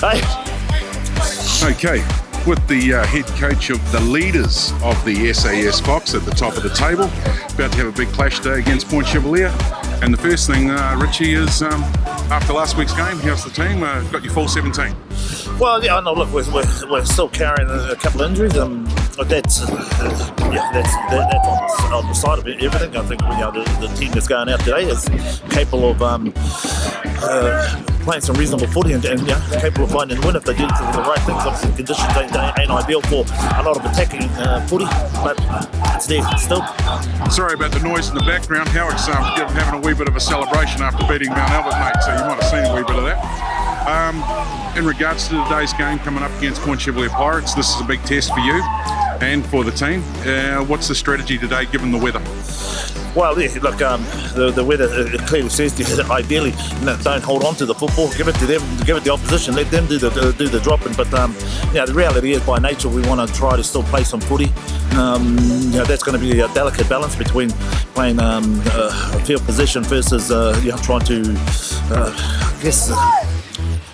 Hey. Okay, with the head coach of the leaders of the SAS Fox at the top of the table, about to have a big clash today against Point Chevalier. And the first thing, Richie, is after last week's game, how's the team? Got your full 17? Well, yeah, no, look, we're still carrying a couple of injuries. That's on the side of everything. I think the team that's going out today is capable of playing some reasonable footy and capable of finding a win if they do the right things. Obviously, the conditions ain't ideal for a lot of attacking footy, but it's there still. Sorry about the noise in the background. Howard's having a wee bit of a celebration after beating Mount Albert, mate, so you might have seen a wee bit of that. In regards to today's game coming up against Point Chevalier Pirates, this is a big test for you and for the team. What's the strategy today, given the weather? Well, yeah, look, the weather clearly says to ideally don't hold on to the football, give it to them, give it the opposition, let them do the dropping. But the reality is, by nature, we want to try to still play some footy. That's going to be a delicate balance between playing field position versus trying to,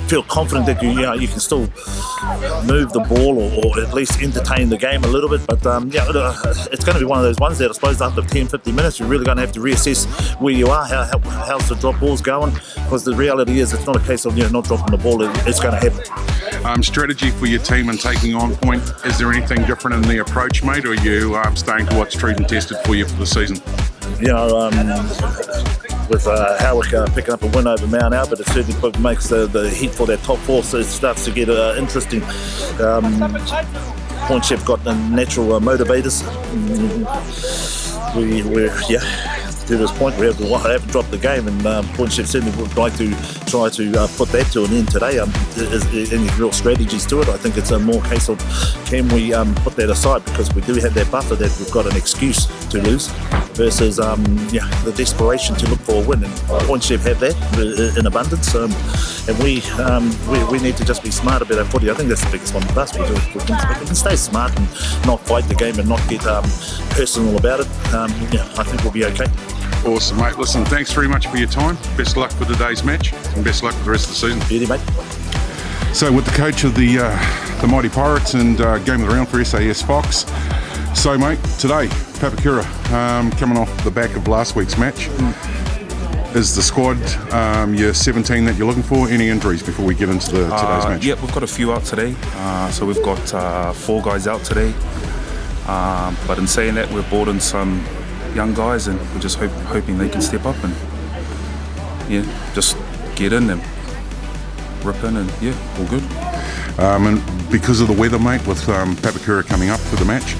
feel confident that you can still move the ball or at least entertain the game a little bit. But it's going to be one of those ones that I suppose after 10-15 minutes you're really going to have to reassess where you are, how's the drop balls going, because the reality is it's not a case of not dropping the ball, it's going to happen. Strategy for your team and taking on Point, is there anything different in the approach, mate, or are you staying to what's tried and tested for you for the season? With Howard picking up a win over Mount Albert, it certainly makes the heat for that top four, so it starts to get interesting. Point Chef got the natural motivators. We're to this point we haven't dropped the game, and Point Chef certainly would like to try to put that to an end today. Any real strategies to it? I think it's a more case of can we put that aside, because we do have that buffer that we've got an excuse to lose versus the desperation to look for a win, and Point Chef have that in abundance, and we need to just be smart about our footy. I think that's the biggest one for us. We can stay smart and not fight the game and not get personal about it. I think we'll be okay. Awesome, mate. Listen, thanks very much for your time. Best of luck for today's match, and best of luck for the rest of the season. Beauty, mate. So with the coach of the Mighty Pirates and game of the round for SAS Fox. So, mate, today, Pepa coming off the back of last week's match. Is the squad your 17 that you're looking for? Any injuries before we get into today's match? Yeah, we've got a few out today. So we've got 4 guys out today. But in saying that, we've brought in some young guys, and we're just hoping they can step up and just get in and rip in, and all good. And because of the weather, mate, with Pepa coming up for the match,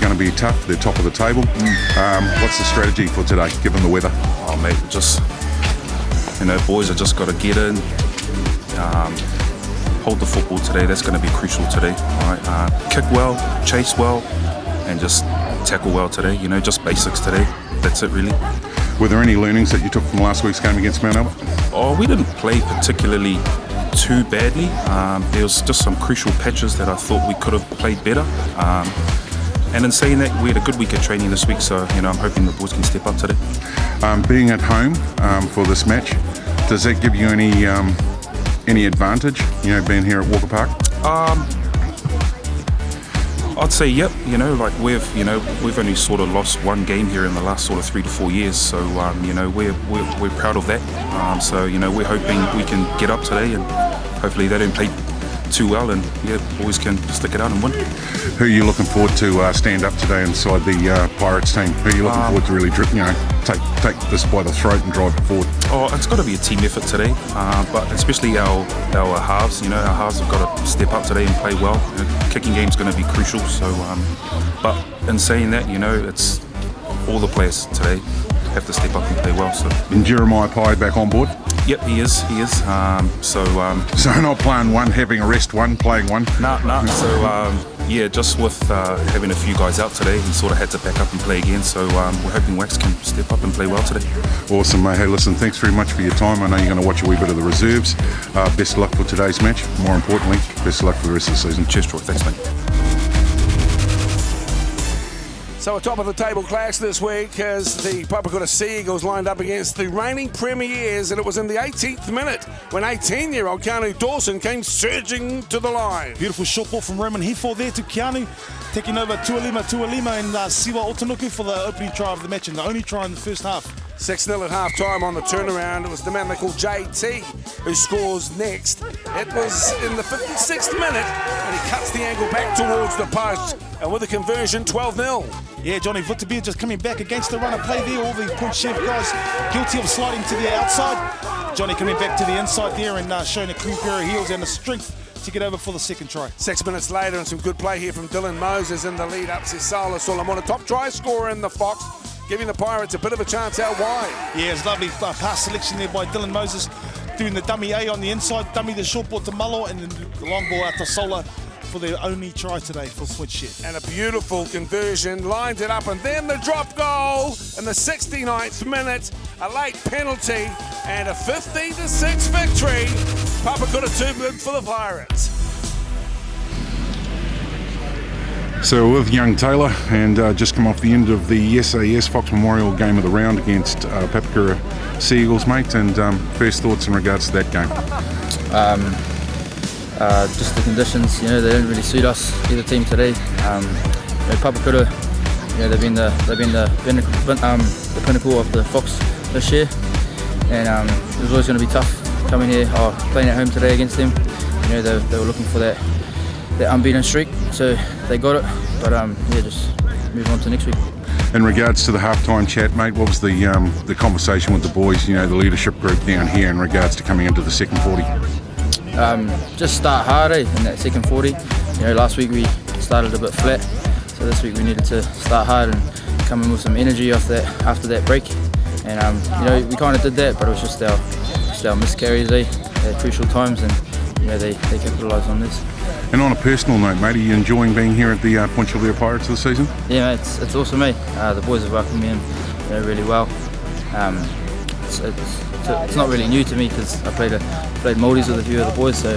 going to be tough. They're top of the table. What's the strategy for today, given the weather? Oh, mate, just boys have just got to get in, hold the football today. That's going to be crucial today. All right, kick well, chase well, and just tackle well today. Just basics today. That's it, really. Were there any learnings that you took from last week's game against Mount Albert? Oh, we didn't play particularly too badly. There was just some crucial patches that I thought we could have played better. And in saying that, we had a good week of training this week, so I'm hoping the boys can step up today. Being at home for this match, does that give you any advantage? Being here at Walker Park. I'd say yep. We've only sort of lost one game here in the last sort of 3 to 4 years, so we're proud of that. So we're hoping we can get up today, and hopefully they don't play too well, and boys can stick it out and win. Who are you looking forward to stand up today inside the Pirates team? Who are you looking forward to really take this by the throat and drive it forward? Oh, it's got to be a team effort today, but especially our halves. Our halves have got to step up today and play well. Kicking game's going to be crucial. So, but in saying that, it's all the players today have to step up and play well. So. And Jeremiah Pye back on board? Yep, he is. So not playing one, having a rest one, playing one? No. So just with having a few guys out today, he sort of had to back up and play again. So we're hoping Wax can step up and play well today. Awesome, mate. Hey, listen, thanks very much for your time. I know you're going to watch a wee bit of the reserves. Best of luck for today's match. More importantly, best of luck for the rest of the season. Cheers, Troy. Thanks, mate. So a top of the table clash this week as the Papakura Sea Eagles lined up against the reigning premiers, and it was in the 18th minute when 18-year-old Keanu Dawson came surging to the line. Beautiful short ball from Roman Hifo there to Keanu, taking over Tualima and Siwa Otanuku for the opening try of the match and the only try in the first half. 6-0 at half-time on the turnaround. It was the man they call JT who scores next. It was in the 56th minute, and he cuts the angle back towards the post, and with the conversion, 12-0. Yeah, Johnny Vutabir just coming back against the runner play there. All the Point Chef guys guilty of sliding to the outside. Johnny coming back to the inside there and showing a clean pair of heels and the strength to get over for the second try. 6 minutes later, and some good play here from Dylan Moses in the lead up. Sisala Solomon, top try scorer in the Fox, giving the Pirates a bit of a chance out wide. Yeah, it's lovely pass selection there by Dylan Moses, doing the dummy A on the inside, dummy the short ball to Malo, and then the long ball out to Sola for their only try today for Point Chef. And a beautiful conversion, lined it up, and then the drop goal in the 69th minute, a late penalty, and a 15-6 victory. Papakura 2 good for the Pirates. So with young Taylor, and just come off the end of the SAS Fox Memorial game of the round against Papakura Sea Eagles, mate, and first thoughts in regards to that game? Just the conditions, they didn't really suit us, either team today. Papakura, they've been the pinnacle of the Fox this year, and it was always going to be tough coming here or playing at home today against them. They were looking for that unbeaten streak, so they got it. But just move on to next week. In regards to the halftime chat, mate, what was the conversation with the boys? The leadership group down here in regards to coming into the second 40. Just start hard in that second 40. Last week we started a bit flat, so this week we needed to start hard and come in with some energy after that break. And we kind of did that, but it was just our miscarries at crucial times, and they capitalised on this. And on a personal note, mate, are you enjoying being here at the Point Chef Pirates this season? Yeah, mate, it's awesome, mate. The boys have welcomed me in really well. It's not really new to me because I played Māoris with a few of the boys, so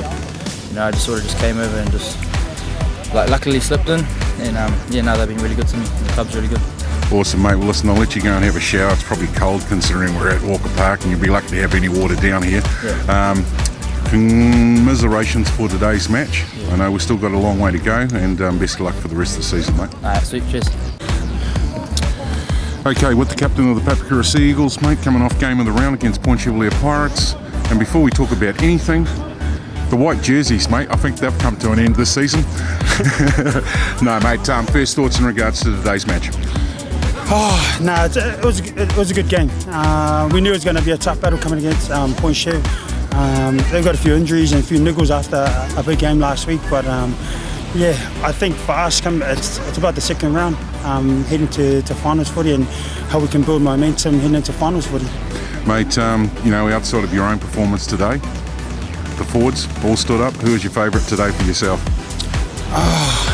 I just sort of came over and just luckily slipped in, and now they've been really good to me. The club's really good. Awesome, mate. Well, listen, I'll let you go and have a shower. It's probably cold considering we're at Walker Park, and you'll be lucky to have any water down here. Yeah. Commiserations for today's match. I know we've still got a long way to go, and best of luck for the rest of the season, mate. Sweet, cheers. Okay, with the captain of the Papakura Sea Eagles, mate, coming off game of the round against Point Chevalier Pirates. And before we talk about anything, the white jerseys, mate, I think they've come to an end this season. No, mate, first thoughts in regards to today's match? It was a good game. We knew it was going to be a tough battle coming against Point Chev. They've got a few injuries and a few niggles after a big game last week, but I think for us, it's about the second round, heading to finals footy and how we can build momentum heading into finals footy. Mate, outside of your own performance today, the forwards all stood up. Who was your favourite today for yourself?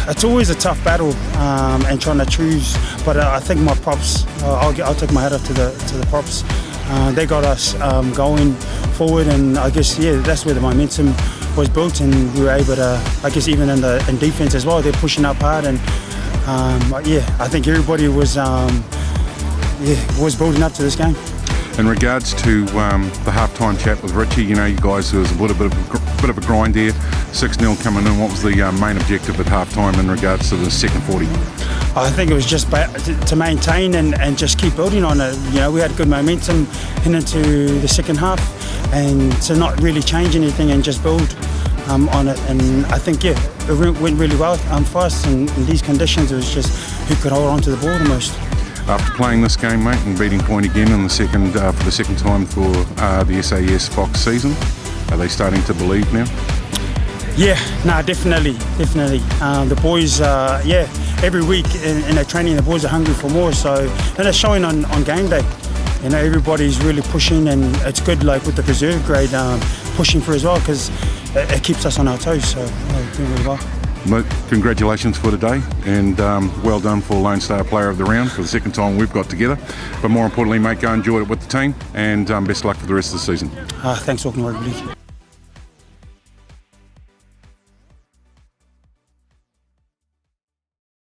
It's always a tough battle and trying to choose, but I think my props, I'll take my hat off to the props. They got us going forward, and I guess that's where the momentum was built, and we were able to, I guess, even in defence as well, they're pushing up hard, and I think everybody was building up to this game. In regards to the half-time chat with Richie, you guys, there was a little bit of a grind there, 6-0 coming in. What was the main objective at half-time in regards to the second 40? I think it was just to maintain and just keep building on it. We had good momentum into the second half, and to not really change anything and just build on it. And I think, it went really well for us. In these conditions, it was just who could hold on to the ball the most. After playing this game, mate, and beating Point again in the second for the second time for the SAS Fox season, are they starting to believe now? Yeah, definitely. The boys, every week in their training, the boys are hungry for more. So, and it's showing on game day. Everybody's really pushing, and it's good, with the reserve grade pushing for as well, because it keeps us on our toes. So, doing really well. Mate, congratulations for today, and well done for Lone Star Player of the Round for the second time we've got together. But more importantly, mate, go enjoy it with the team, and best of luck for the rest of the season. Thanks, Auckland Rugby League.